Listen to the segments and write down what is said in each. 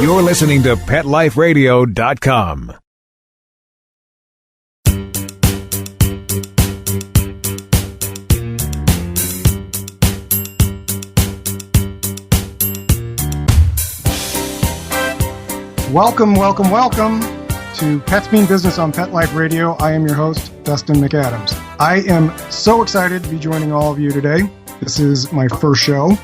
You're listening to PetLifeRadio.com. Welcome to Pets Mean Business on Pet Life Radio. I am your host, Dustin McAdams. I am so excited to be joining all of you today. This is my first show.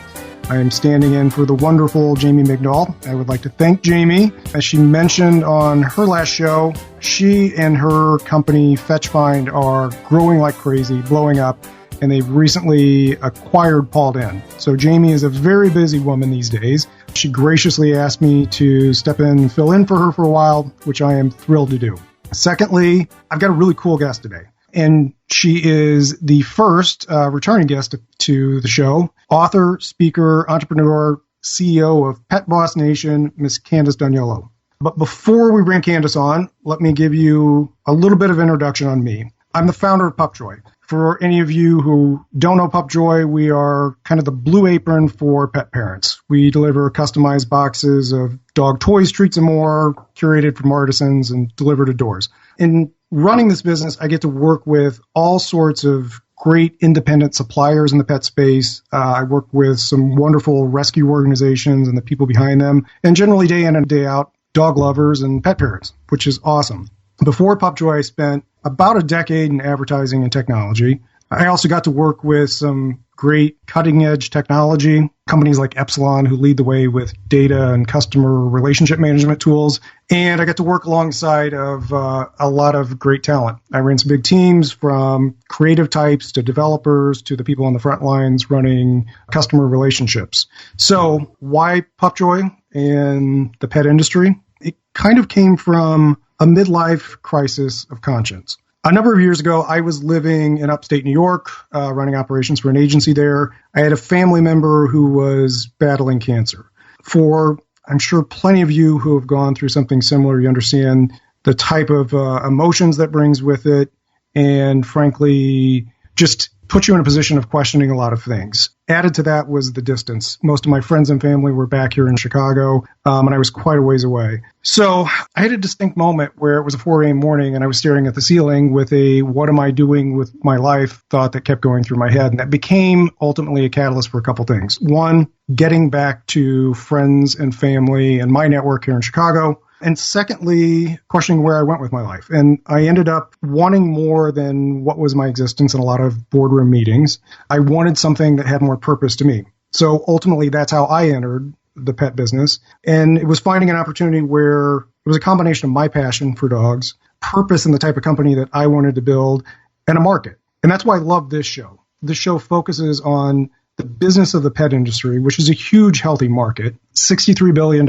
I am standing in for the wonderful Jamie Migdal. I would like to thank Jamie. As she mentioned on her last show, she and her company, FetchFind, are growing like crazy, blowing up, and they've recently acquired Pauled In. So Jamie is a very busy woman these days. She graciously asked me to step in and fill in for her for a while, which I am thrilled to do. Secondly, I've got a really cool guest today, and she is the first returning guest to the show, author, speaker, entrepreneur, CEO of Pet Boss Nation, Miss Candace D'Agnolo. But before we bring Candace on, let me give you a little bit of introduction on me. I'm the founder of Pupjoy. For any of you who don't know Pupjoy, we are kind of the blue apron for pet parents. We deliver customized boxes of dog toys, treats, and more, curated from artisans and delivered to doors. In running this business, I get to work with all sorts of great independent suppliers in the pet space. I work with some wonderful rescue organizations and the people behind them, and generally day in and day out, dog lovers and pet parents, which is awesome. Before Pupjoy, I spent about a decade in advertising and technology. I also got to work with some great cutting-edge technology, companies like Epsilon, who lead the way with data and customer relationship management tools. And I got to work alongside of a lot of great talent. I ran some big teams, from creative types to developers to the people on the front lines running customer relationships. So why Pupjoy and the pet industry? It kind of came from a midlife crisis of conscience. A number of years ago, I was living in upstate New York, running operations for an agency there. I had a family member who was battling cancer. For, I'm sure, plenty of you who have gone through something similar, you understand the type of emotions that brings with it, and frankly, just put you in a position of questioning a lot of things. Added to that was the distance. Most of my friends and family were back here in Chicago, and I was quite a ways away. So I had a distinct moment where it was a 4 a.m. morning, and I was staring at the ceiling with a what am I doing with my life thought that kept going through my head. And that became ultimately a catalyst for a couple things. One, getting back to friends and family and my network here in Chicago. And secondly, questioning where I went with my life. And I ended up wanting more than what was my existence in a lot of boardroom meetings. I wanted something that had more purpose to me. So ultimately, that's how I entered the pet business. And it was finding an opportunity where it was a combination of my passion for dogs, purpose in the type of company that I wanted to build, and a market. And that's why I love this show. This show focuses on the business of the pet industry, which is a huge, healthy market, $63 billion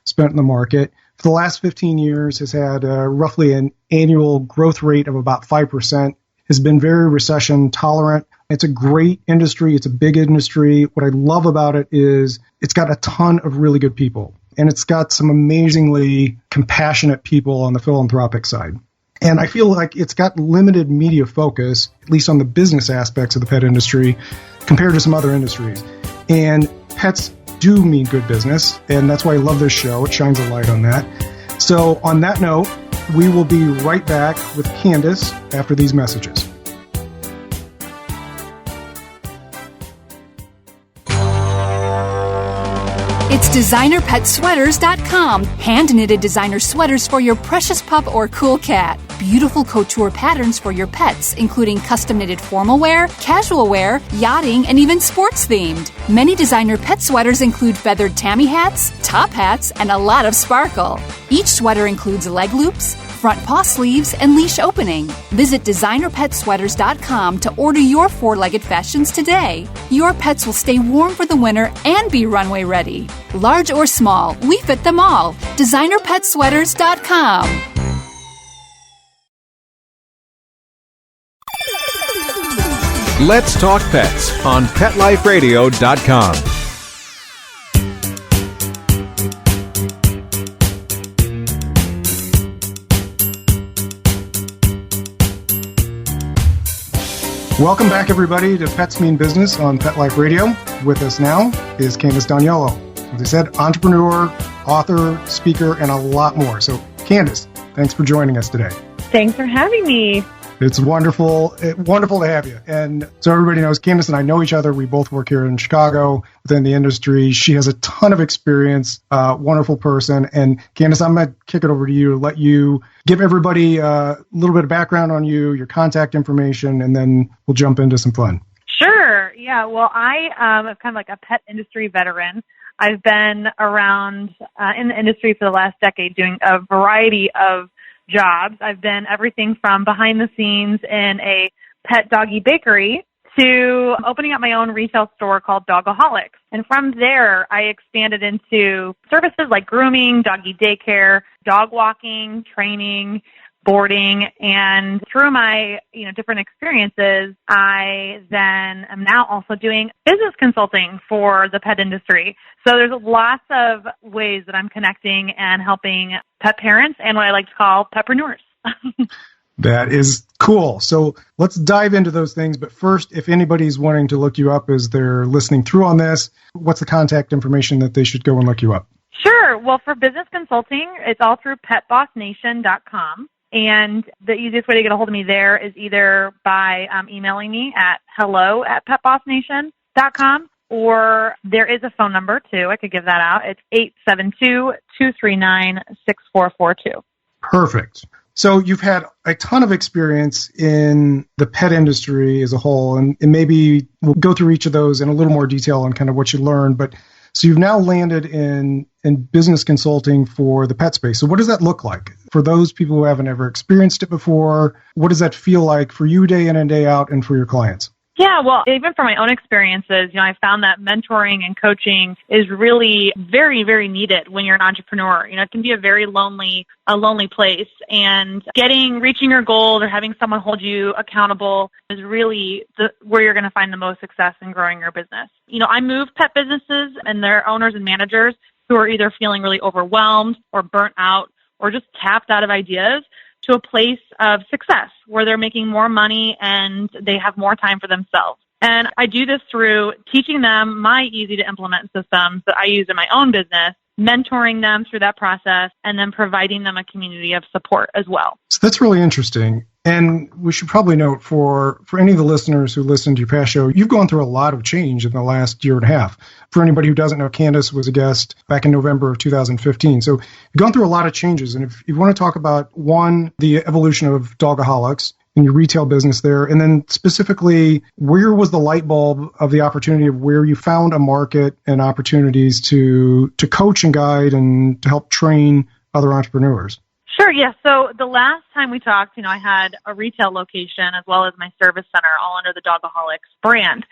spent in the market. For the last 15 years has had roughly an annual growth rate of about 5%, has been very recession tolerant. It's a great industry. It's a big industry. What I love about it is it's got a ton of really good people, and it's got some amazingly compassionate people on the philanthropic side. And I feel like it's got limited media focus, at least on the business aspects of the pet industry, compared to some other industries. And pets do mean good business, and that's why I love this show. It shines a light on that. So on that note, we will be right back with Candace after these messages. It's DesignerPetSweaters.com. Hand-knitted designer sweaters for your precious pup or cool cat. Beautiful couture patterns for your pets, including custom-knitted formal wear, casual wear, yachting, and even sports-themed. Many designer pet sweaters include feathered tammy hats, top hats, and a lot of sparkle. Each sweater includes leg loops, front paw sleeves, and leash opening. Visit DesignerPetSweaters.com to order your four-legged fashions today. Your pets will stay warm for the winter and be runway ready. Large or small, we fit them all. DesignerPetSweaters.com. Let's Talk Pets on PetLifeRadio.com. Welcome back, everybody, to Pets Mean Business on Pet Life Radio. With us now is Candace D'Agnolo. As I said, entrepreneur, author, speaker, and a lot more. So, Candace, thanks for joining us today. Thanks for having me. It's wonderful to have you. And so everybody knows Candace and I know each other. We both work here in Chicago within the industry. She has a ton of experience, wonderful person. And Candace, I'm going to kick it over to you to let you give everybody a little bit of background on you, your contact information, and then we'll jump into some fun. Sure. Yeah. Well, I am kind of like a pet industry veteran. I've been around in the industry for the last decade doing a variety of jobs. I've been everything from behind the scenes in a pet doggy bakery to opening up my own retail store called Dogaholics. And from there, I expanded into services like grooming, doggy daycare, dog walking, training, boarding, and through my different experiences, I then am now also doing business consulting for the pet industry. So there's lots of ways that I'm connecting and helping pet parents and what I like to call petpreneurs. That is cool. So let's dive into those things. But first, if anybody's wanting to look you up as they're listening through on this, what's the contact information that they should go and look you up? Sure. Well, for business consulting, it's all through petbossnation.com. And the easiest way to get a hold of me there is either by emailing me at hello@petbossnation.com, or there is a phone number, too. I could give that out. It's 872-239-6442. Perfect. So you've had a ton of experience in the pet industry as a whole, and maybe we'll go through each of those in a little more detail on kind of what you learned. But so you've now landed in business consulting for the pet space. So what does that look like? For those people who haven't ever experienced it before, what does that feel like for you day in and day out and for your clients? Yeah, well, even from my own experiences, I found that mentoring and coaching is really very, very needed when you're an entrepreneur. It can be a very lonely place, and reaching your goals or having someone hold you accountable is really where you're going to find the most success in growing your business. I move pet businesses and their owners and managers who are either feeling really overwhelmed or burnt out or just tapped out of ideas to a place of success where they're making more money and they have more time for themselves. And I do this through teaching them my easy-to-implement systems that I use in my own business, mentoring them through that process, and then providing them a community of support as well. So that's really interesting. And we should probably note for any of the listeners who listen to your past show, you've gone through a lot of change in the last year and a half. For anybody who doesn't know, Candace was a guest back in November of 2015. So you've gone through a lot of changes. And if you want to talk about, one, the evolution of Dogaholics and your retail business there, and then specifically, where was the light bulb of the opportunity of where you found a market and opportunities to coach and guide and to help train other entrepreneurs? Sure, yeah. So the last time we talked, I had a retail location as well as my service center all under the Dogaholics brand.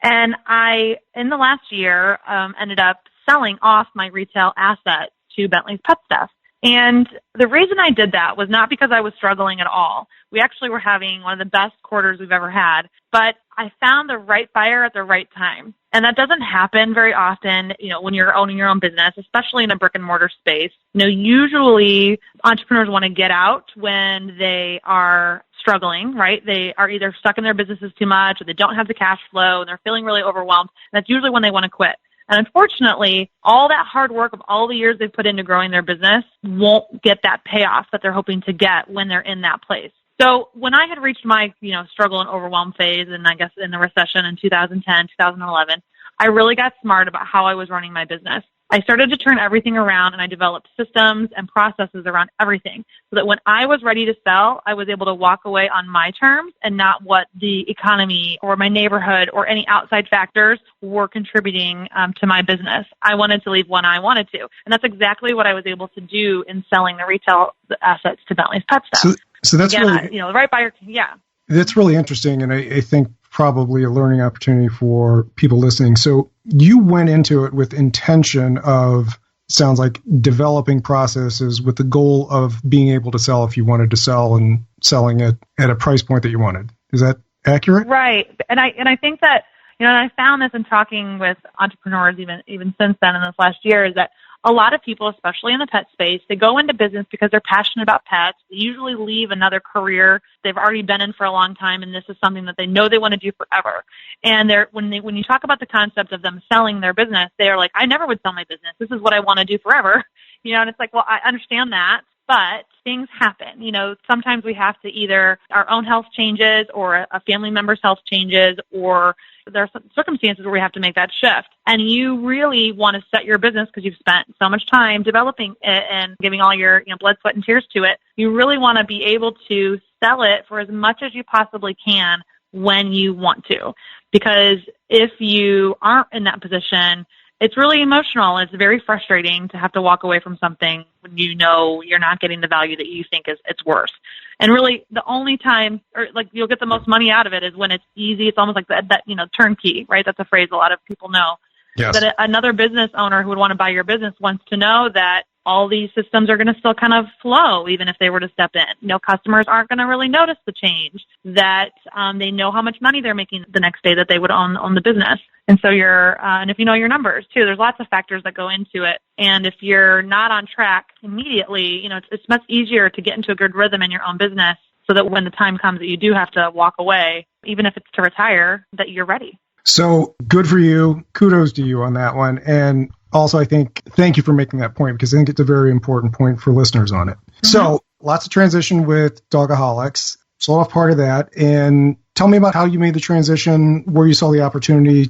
And I, in the last year, ended up selling off my retail asset to Bentley's Pet Stuff. And the reason I did that was not because I was struggling at all. We actually were having one of the best quarters we've ever had, but I found the right buyer at the right time. And that doesn't happen very often, when you're owning your own business, especially in a brick and mortar space. Usually entrepreneurs want to get out when they are struggling, right? They are either stuck in their businesses too much or they don't have the cash flow and they're feeling really overwhelmed. And that's usually when they want to quit. And unfortunately, all that hard work of all the years they've put into growing their business won't get that payoff that they're hoping to get when they're in that place. So when I had reached my, struggle and overwhelm phase, and I guess in the recession in 2010, 2011, I really got smart about how I was running my business. I started to turn everything around, and I developed systems and processes around everything so that when I was ready to sell, I was able to walk away on my terms and not what the economy or my neighborhood or any outside factors were contributing to my business. I wanted to leave when I wanted to. And that's exactly what I was able to do in selling the retail assets to Bentley's Pet Stuff. So that's really, the right buyer, yeah. That's really interesting, and I think probably a learning opportunity for people listening. So you went into it with intention of, sounds like, developing processes with the goal of being able to sell if you wanted to sell and selling it at a price point that you wanted. Is that accurate? Right. And I think that, and I found this in talking with entrepreneurs even since then in this last year, is that a lot of people, especially in the pet space, they go into business because they're passionate about pets. They usually leave another career they've already been in for a long time, and this is something that they know they want to do forever. And when you talk about the concept of them selling their business, they are like, I never would sell my business. This is what I want to do forever. And it's like, well, I understand that, but things happen. Sometimes we have to either our own health changes or a family member's health changes, or there are some circumstances where we have to make that shift. And you really want to set your business because you've spent so much time developing it and giving all your blood, sweat, and tears to it. You really want to be able to sell it for as much as you possibly can when you want to. Because if you aren't in that position, it's really emotional. It's very frustrating to have to walk away from something when you know you're not getting the value that you think it's worth. And really, the only time, or like you'll get the most money out of it, is when it's easy. It's almost like that turnkey, right? That's a phrase a lot of people know. Yes. That another business owner who would want to buy your business wants to know that all these systems are going to still kind of flow, even if they were to step in. Customers aren't going to really notice the change, that they know how much money they're making the next day that they would own the business. And so and if you know your numbers too, there's lots of factors that go into it. And if you're not on track immediately, it's much easier to get into a good rhythm in your own business so that when the time comes that you do have to walk away, even if it's to retire, that you're ready. So good for you. Kudos to you on that one. And also, thank you for making that point, because I think it's a very important point for listeners on it. Mm-hmm. So lots of transition with Dogaholics. So I'll have part of that. And tell me about how you made the transition, where you saw the opportunity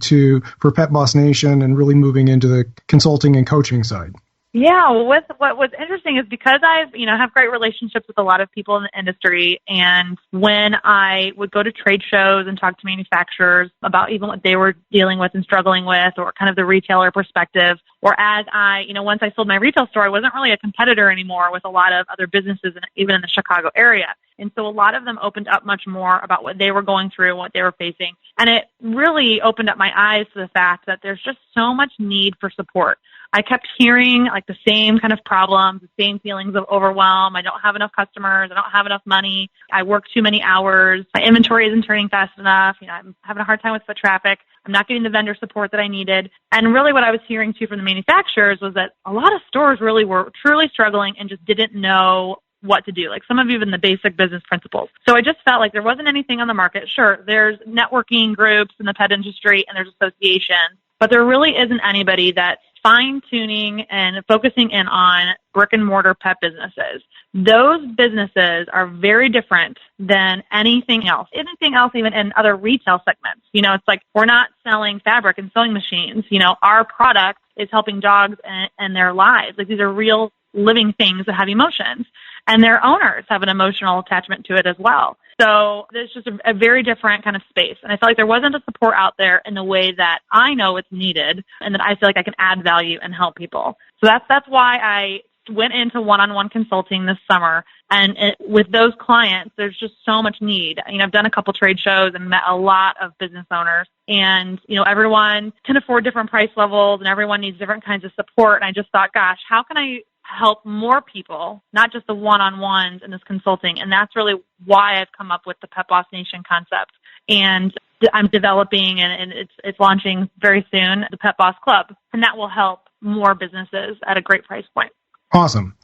for Pet Boss Nation and really moving into the consulting and coaching side. Yeah, what was interesting is because I've, have great relationships with a lot of people in the industry, and when I would go to trade shows and talk to manufacturers about even what they were dealing with and struggling with, or kind of the retailer perspective, or as once I sold my retail store, I wasn't really a competitor anymore with a lot of other businesses, even in the Chicago area. And so a lot of them opened up much more about what they were going through and what they were facing. And it really opened up my eyes to the fact that there's just so much need for support. I kept hearing like the same kind of problems, the same feelings of overwhelm. I don't have enough customers. I don't have enough money. I work too many hours. My inventory isn't turning fast enough. I'm having a hard time with foot traffic. I'm not getting the vendor support that I needed. And really what I was hearing too from the manufacturers was that a lot of stores really were truly struggling and just didn't know what to do, like some of even the basic business principles. So I just felt like there wasn't anything on the market. Sure, there's networking groups in the pet industry and there's associations, but there really isn't anybody that's fine-tuning and focusing in on brick-and-mortar pet businesses. Those businesses are very different than anything else even in other retail segments. It's like we're not selling fabric and sewing machines. Our product is helping dogs and their lives. Like these are real living things that have emotions, and their owners have an emotional attachment to it as well. So there's just a very different kind of space. And I felt like there wasn't a support out there in the way that I know it's needed, and that I feel like I can add value and help people. So that's why I went into one-on-one consulting this summer. And with those clients, there's just so much need. I've done a couple trade shows and met a lot of business owners, and, everyone can afford different price levels and everyone needs different kinds of support. And I just thought, gosh, how can I help more people, not just the one-on-ones in this consulting? And that's really why I've come up with the Pet Boss Nation concept. And I'm developing, and it's launching very soon, the Pet Boss Club. And that will help more businesses at a great price point. Awesome.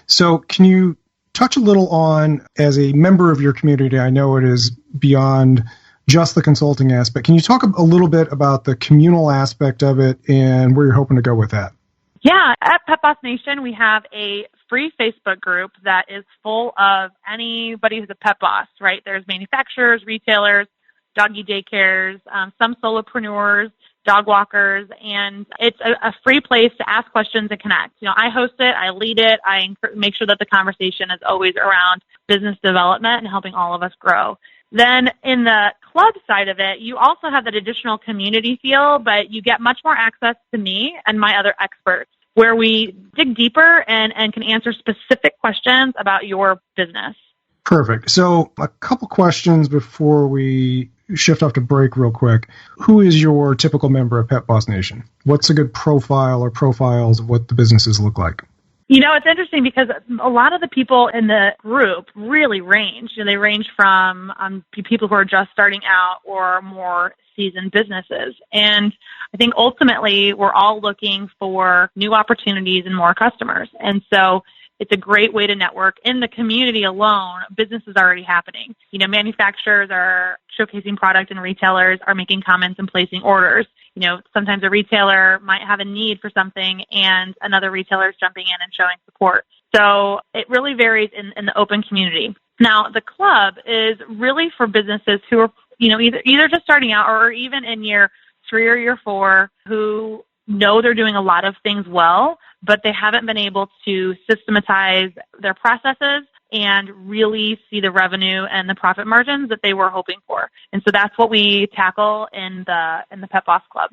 So can you touch a little on, as a member of your community, I know it is beyond just the consulting aspect. Can you talk a little bit about the communal aspect of it and where you're hoping to go with that? Yeah, at Pet Boss Nation, we have a free Facebook group that is full of anybody who's a pet boss, right? There's manufacturers, retailers, doggy daycares, some solopreneurs, dog walkers, and it's a free place to ask questions and connect. I host it, I lead it, I make sure that the conversation is always around business development and helping all of us grow. Then in the club side of it, you also have that additional community feel, but you get much more access to me and my other experts, where we dig deeper and can answer specific questions about your business. Perfect. So a couple questions before we shift off to break real quick. Who is your typical member of Pet Boss Nation? What's a good profile or profiles of what the businesses look like? It's interesting because a lot of the people in the group really range. They range from people who are just starting out or more seasoned businesses. And I think ultimately we're all looking for new opportunities and more customers. And so it's a great way to network. In the community alone, business is already happening. Manufacturers are showcasing product and retailers are making comments and placing orders. Sometimes a retailer might have a need for something and another retailer is jumping in and showing support. So it really varies in the open community. Now, the club is really for businesses who are, either just starting out or even in year 3 or year 4 who know they're doing a lot of things well, but they haven't been able to systematize their processes and really see the revenue and the profit margins that they were hoping for. And so that's what we tackle in the Pet Boss Club.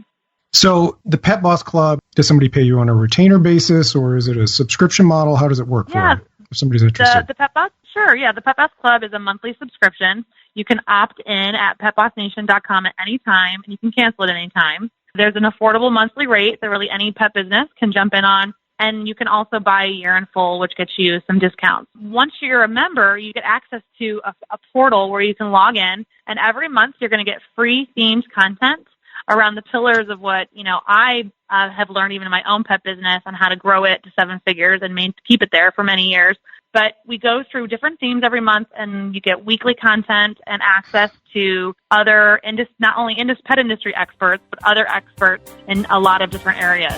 So the Pet Boss Club, does somebody pay you on a retainer basis, or is it a subscription model? How does it work for you if somebody's interested? The Pet Boss, sure. Yeah, the Pet Boss Club is a monthly subscription. You can opt in at petbossnation.com at any time, and you can cancel at any time. There's an affordable monthly rate that really any pet business can jump in on. And you can also buy a year in full, which gets you some discounts. Once you're a member, you get access to a portal where you can log in. And every month you're going to get free themed content around the pillars of what, I have learned even in my own pet business on how to grow it to 7 figures and keep it there for many years. But we go through different themes every month, and you get weekly content and access to other, not only pet industry experts, but other experts in a lot of different areas.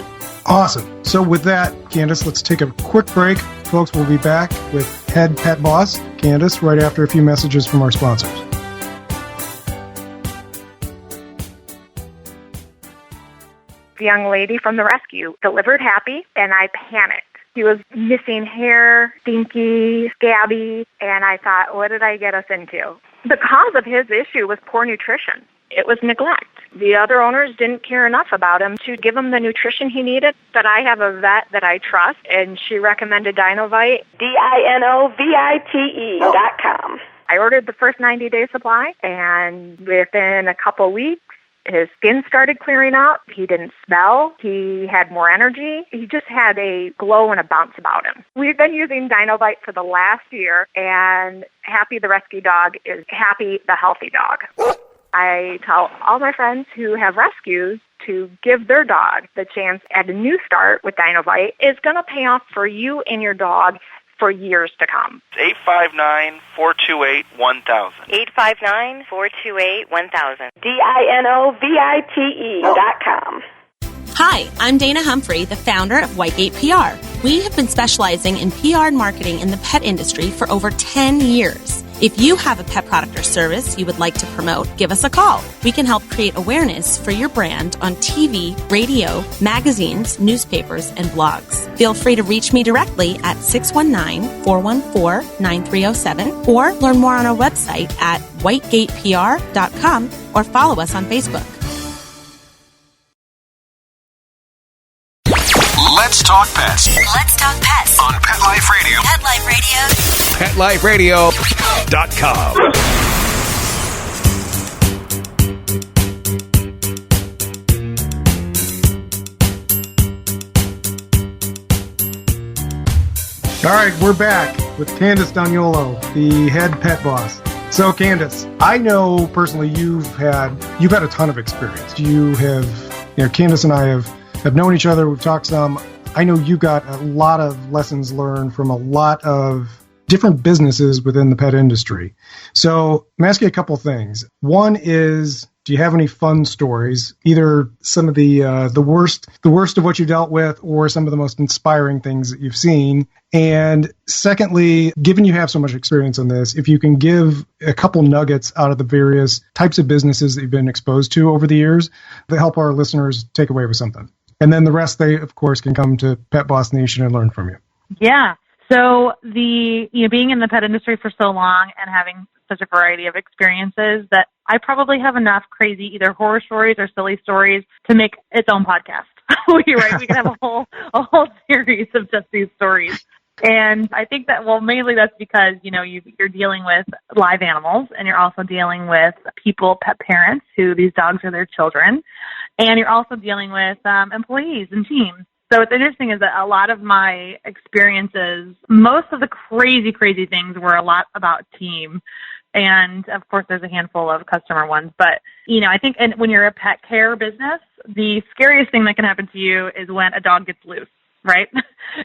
Awesome. So with that, Candace, let's take a quick break. Folks, we'll be back with Head Pet Boss, Candace, right after a few messages from our sponsors. The young lady from the rescue delivered Happy, and I panicked. He was missing hair, stinky, scabby, and I thought, what did I get us into? The cause of his issue was poor nutrition. It was neglect. The other owners didn't care enough about him to give him the nutrition he needed. But I have a vet that I trust, and she recommended Dinovite, DINOVITE.com. I ordered the first 90-day supply, and within a couple weeks, his skin started clearing up. He didn't smell. He had more energy. He just had a glow and a bounce about him. We've been using Dinovite for the last year, and Happy the rescue dog is Happy the healthy dog. I tell all my friends who have rescues to give their dog the chance at a new start with Dinovite. It's going to pay off for you and your dog for years to come. 859-428-1000. 859-428-1000. DINOVITE.com. Hi, I'm Dana Humphrey, the founder of Whitegate PR. We have been specializing in PR and marketing in the pet industry for over 10 years. If you have a pet product or service you would like to promote, give us a call. We can help create awareness for your brand on TV, radio, magazines, newspapers, and blogs. Feel free to reach me directly at 619-414-9307 or learn more on our website at whitegatepr.com or follow us on Facebook. Let's talk pets. Let's talk pets On Pet Life Radio. Pet Life Radio. PetLifeRadio.com. All right, we're back with Candace D'Agnolo, the head pet boss. So, Candace, I know personally you've had a ton of experience. Candace and I have known each other. We've talked some. I know you got a lot of lessons learned from a lot of different businesses within the pet industry. So I'm asking a couple things. One is, do you have any fun stories, either some of the worst of what you dealt with, or some of the most inspiring things that you've seen? And secondly, given you have so much experience on this, if you can give a couple nuggets out of the various types of businesses that you've been exposed to over the years that help our listeners take away with something. And then the rest, they, of course, can come to Pet Boss Nation and learn from you. Yeah. So being in the pet industry for so long and having such a variety of experiences that I probably have enough crazy either horror stories or silly stories to make its own podcast. Right? We can have a whole series of just these stories. And I think that, mainly that's because, you're dealing with live animals, and you're also dealing with people, pet parents, who these dogs are their children. And you're also dealing with employees and teams. So what's interesting is that a lot of my experiences, most of the crazy things were a lot about team. And of course, there's a handful of customer ones. But, I think when you're a pet care business, the scariest thing that can happen to you is when a dog gets loose, right?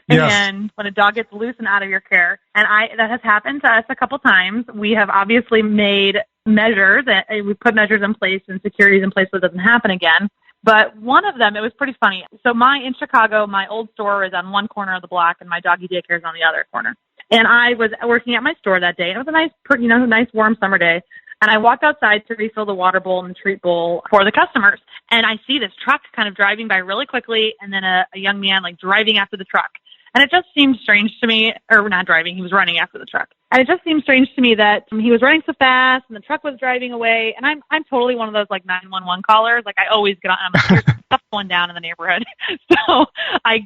Yes. And when a dog gets loose and out of your care. And that has happened to us a couple times. We have obviously made measures, and we put measures in place and securities in place so it doesn't happen again. But one of them, it was pretty funny. So in Chicago, my old store is on one corner of the block and my doggy daycare is on the other corner. And I was working at my store that day. And it was a nice warm summer day. And I walked outside to refill the water bowl and the treat bowl for the customers. And I see this truck kind of driving by really quickly, and then a young man driving after the truck. And it just seemed strange to me, or not driving, he was running after the truck. And it just seemed strange to me that he was running so fast and the truck was driving away. And I'm totally one of those 911 callers. I always get on, I'm like, there's stuff going down in the neighborhood. So I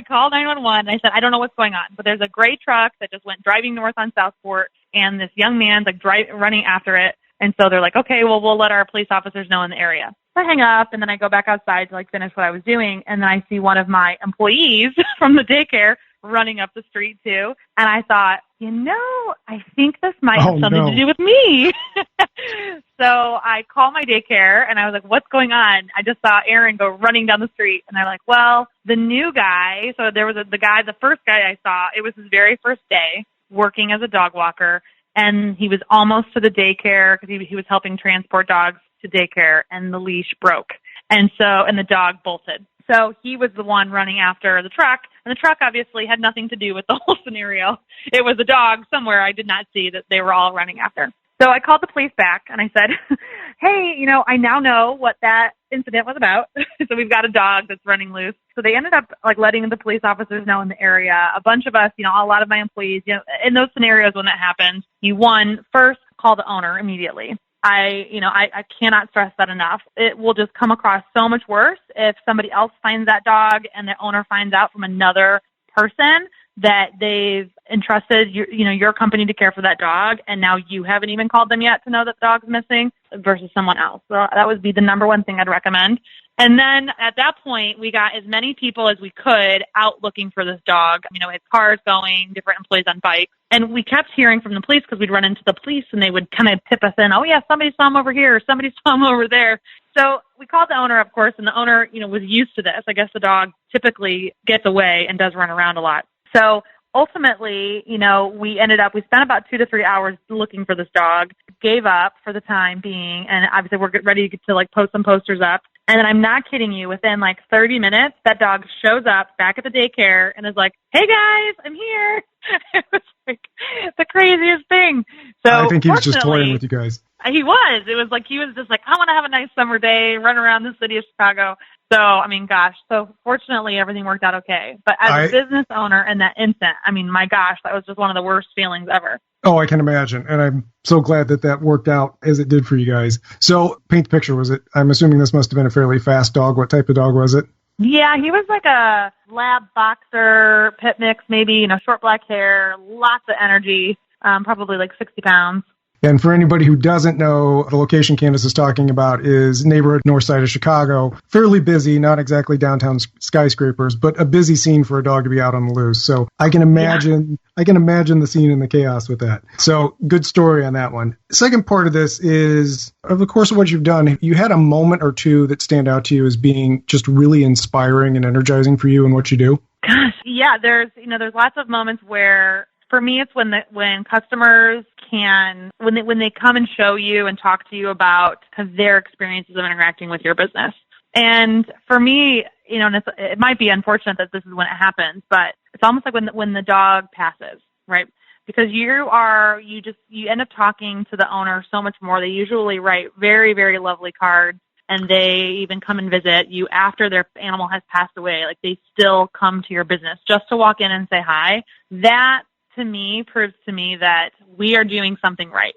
call 911 and I said, I don't know what's going on, but there's a gray truck that just went driving north on Southport, and this young man's running after it. And so they're like, okay, well, we'll let our police officers know in the area. So I hang up, and then I go back outside to finish what I was doing. And then I see one of my employees from the daycare running up the street too. And I thought, I think this might have something to do with me. So I call my daycare and I was like, what's going on? I just saw Aaron go running down the street, and they're like, well, the new guy. So there was the first guy I saw, it was his very first day working as a dog walker. And he was almost to the daycare because he was helping transport dogs to daycare, and the leash broke. And the dog bolted. So he was the one running after the truck, and the truck obviously had nothing to do with the whole scenario. It was a dog somewhere I did not see that they were all running after. So I called the police back and I said, hey, I now know what that incident was about. So we've got a dog that's running loose. So they ended up letting the police officers know in the area. A bunch of us, a lot of my employees, in those scenarios when that happens, you first call the owner immediately. I cannot stress that enough. It will just come across so much worse if somebody else finds that dog and the owner finds out from another person that they've entrusted your company to care for that dog, and now you haven't even called them yet to know that the dog's missing versus someone else. So that would be the number one thing I'd recommend. And then at that point, we got as many people as we could out looking for this dog. We had cars going, different employees on bikes. And we kept hearing from the police because we'd run into the police and they would kind of tip us in, oh, yeah, somebody saw him over here, somebody saw him over there. So we called the owner, of course, and the owner, was used to this. I guess the dog typically gets away and does run around a lot. So ultimately, we spent about 2 to 3 hours looking for this dog, gave up for the time being, and obviously we're ready to post some posters up. And then I'm not kidding you, within 30 minutes, that dog shows up back at the daycare and is like, hey guys, I'm here. It was the craziest thing. So I think he was just toying with you guys. He was. It was he was just I want to have a nice summer day, run around the city of Chicago. So, so fortunately everything worked out okay. But as a business owner in that instant, my gosh, that was just one of the worst feelings ever. Oh, I can imagine. And I'm so glad that worked out as it did for you guys. So paint the picture. I'm assuming this must have been a fairly fast dog. What type of dog was it? Yeah, he was a lab boxer, pit mix, maybe, short black hair, lots of energy, probably 60 pounds. And for anybody who doesn't know, the location Candace is talking about is neighborhood north side of Chicago. Fairly busy, not exactly downtown skyscrapers, but a busy scene for a dog to be out on the loose. So I can imagine the scene and the chaos with that. So good story on that one. Second part of this is, over the course of what you've done, you had a moment or two that stand out to you as being just really inspiring and energizing for you and what you do? Gosh, yeah, there's lots of moments where, for me, it's when customers when they come and show you and talk to you about their experiences of interacting with your business. And for me, and it might be unfortunate that this is when it happens, but it's almost like when the dog passes, right? Because you end up talking to the owner so much more. They usually write very, very lovely cards, and they even come and visit you after their animal has passed away. They still come to your business just to walk in and say hi. That, to me, proves to me that we are doing something right.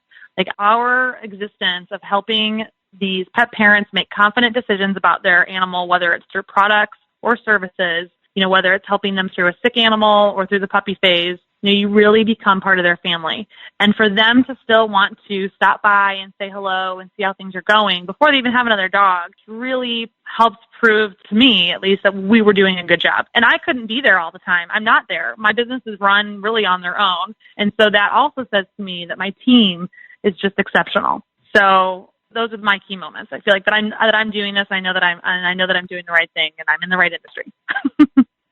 Our existence of helping these pet parents make confident decisions about their animal, whether it's through products or services, whether it's helping them through a sick animal or through the puppy phase, you really become part of their family. And for them to still want to stop by and say hello and see how things are going before they even have another dog really helps prove to me, at least, that we were doing a good job. And I couldn't be there all the time. I'm not there. My business is run really on their own. And so that also says to me that my team is just exceptional. So those are my key moments. I feel like that I'm doing this. I know that I'm doing the right thing, and I'm in the right industry.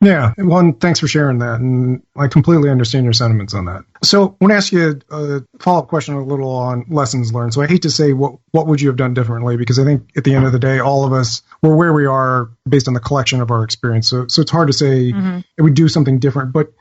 Yeah. Well, thanks for sharing that. And I completely understand your sentiments on that. So I want to ask you a follow-up question a little on lessons learned. So I hate to say what would you have done differently, because I think at the end of the day, all of us, we're where we are based on the collection of our experience. So it's hard to say it would do something different. But,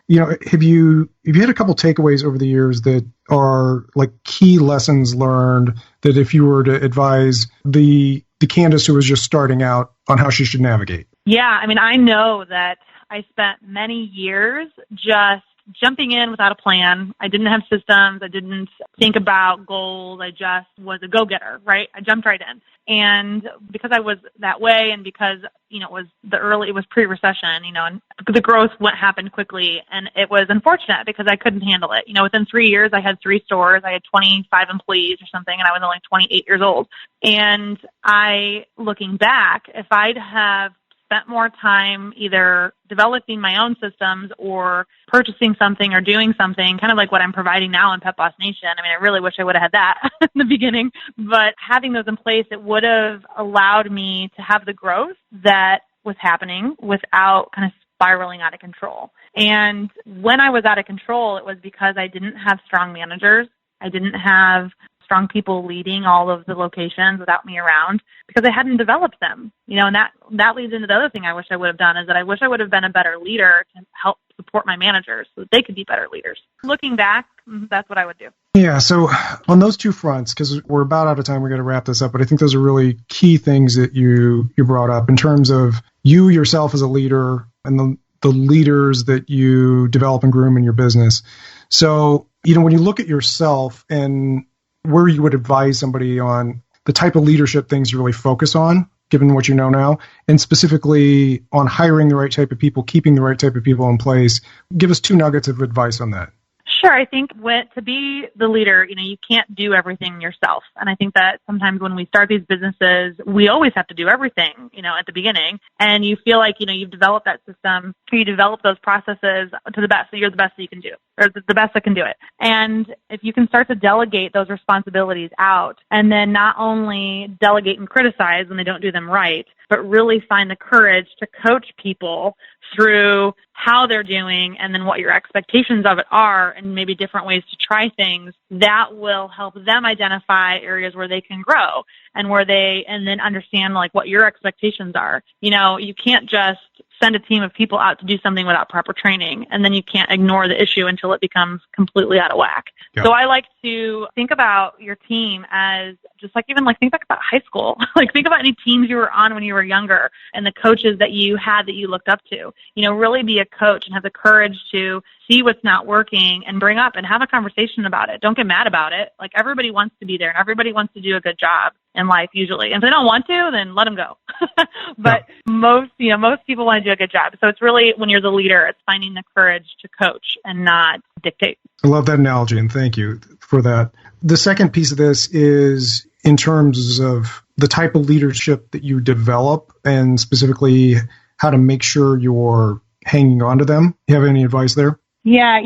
have you had a couple takeaways over the years that are like key lessons learned that if you were to advise the Candace who was just starting out on how she should navigate? Yeah. I mean, I know that I spent many years just jumping in without a plan. I didn't have systems. I didn't think about goals. I just was a go-getter, right? I jumped right in. And because I was that way, and because, it was pre-recession, and the growth happened quickly, and it was unfortunate because I couldn't handle it. Within 3 years, I had 3 stores. I had 25 employees or something, and I was only 28 years old. And looking back, if I'd have spent more time either developing my own systems or purchasing something or doing something, kind of like what I'm providing now in Pet Boss Nation. I mean, I really wish I would have had that in the beginning, but having those in place, it would have allowed me to have the growth that was happening without kind of spiraling out of control. And when I was out of control, it was because I didn't have strong managers. I didn't have strong people leading all of the locations without me around, because I hadn't developed them, and that leads into the other thing I wish I would have done, is that I wish I would have been a better leader to help support my managers so that they could be better leaders. Looking back, that's what I would do. Yeah. So on those two fronts, because we're about out of time, we got to wrap this up, but I think those are really key things that you brought up in terms of you yourself as a leader and the leaders that you develop and groom in your business. So, when you look at yourself and where you would advise somebody on the type of leadership things you really focus on, given what you know now, and specifically on hiring the right type of people, keeping the right type of people in place, give us 2 nuggets of advice on that. Sure. I think to be the leader, you can't do everything yourself. And I think that sometimes when we start these businesses, we always have to do everything, at the beginning. And you feel like, you've developed that system, you develop those processes to the best, so you're the best that you can do, or the best that can do it. And if you can start to delegate those responsibilities out, and then not only delegate and criticize when they don't do them right, but really find the courage to coach people through how they're doing and then what your expectations of it are, and maybe different ways to try things, that will help them identify areas where they can grow and then understand like what your expectations are. You can't just send a team of people out to do something without proper training, and then you can't ignore the issue until it becomes completely out of whack. Yeah. So I like to think about your team as just think back about high school. Think about any teams you were on when you were younger and the coaches that you had that you looked up to. Really be a coach and have the courage to see what's not working and bring up and have a conversation about it. Don't get mad about it. Everybody wants to be there and everybody wants to do a good job in life usually. And if they don't want to, then let them go. But most people want to do a good job. So it's really, when you're the leader, it's finding the courage to coach and not dictate. I love that analogy, and thank you for that. The second piece of this is in terms of the type of leadership that you develop, and specifically how to make sure you're hanging on to them. You have any advice there? Yeah,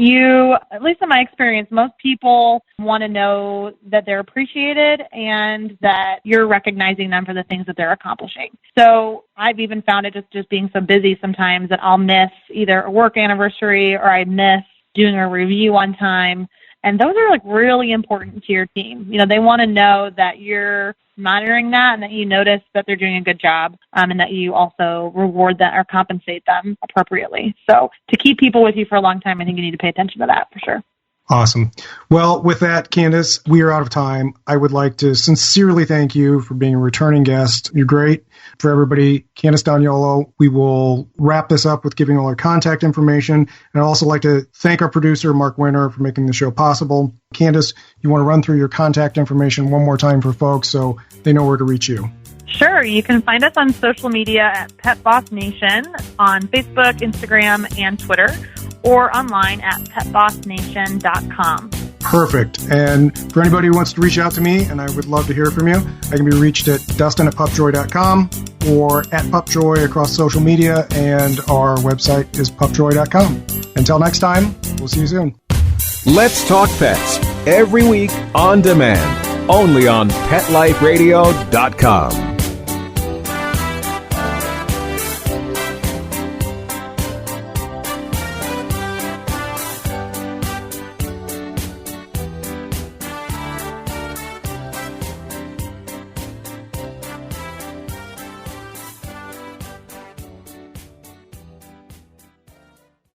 at least in my experience, most people want to know that they're appreciated and that you're recognizing them for the things that they're accomplishing. So I've even found it just being so busy sometimes that I'll miss either a work anniversary or I miss doing a review on time. And those are really important to your team. They want to know that you're monitoring that and that you notice that they're doing a good job, and that you also reward them or compensate them appropriately. So to keep people with you for a long time, I think you need to pay attention to that for sure. Awesome. Well, with that, Candace, we are out of time. I would like to sincerely thank you for being a returning guest. You're great. For everybody, Candace D'Agnolo, we will wrap this up with giving all our contact information. And I'd also like to thank our producer, Mark Winter, for making the show possible. Candace, you want to run through your contact information one more time for folks so they know where to reach you? Sure. You can find us on social media at Pet Boss Nation on Facebook, Instagram, and Twitter, or online at petbossnation.com. Perfect. And for anybody who wants to reach out to me, and I would love to hear from you, I can be reached at dustin@pupjoy.com or at pupjoy across social media, and our website is pupjoy.com. Until next time, we'll see you soon. Let's Talk Pets every week on demand, only on PetLifeRadio.com.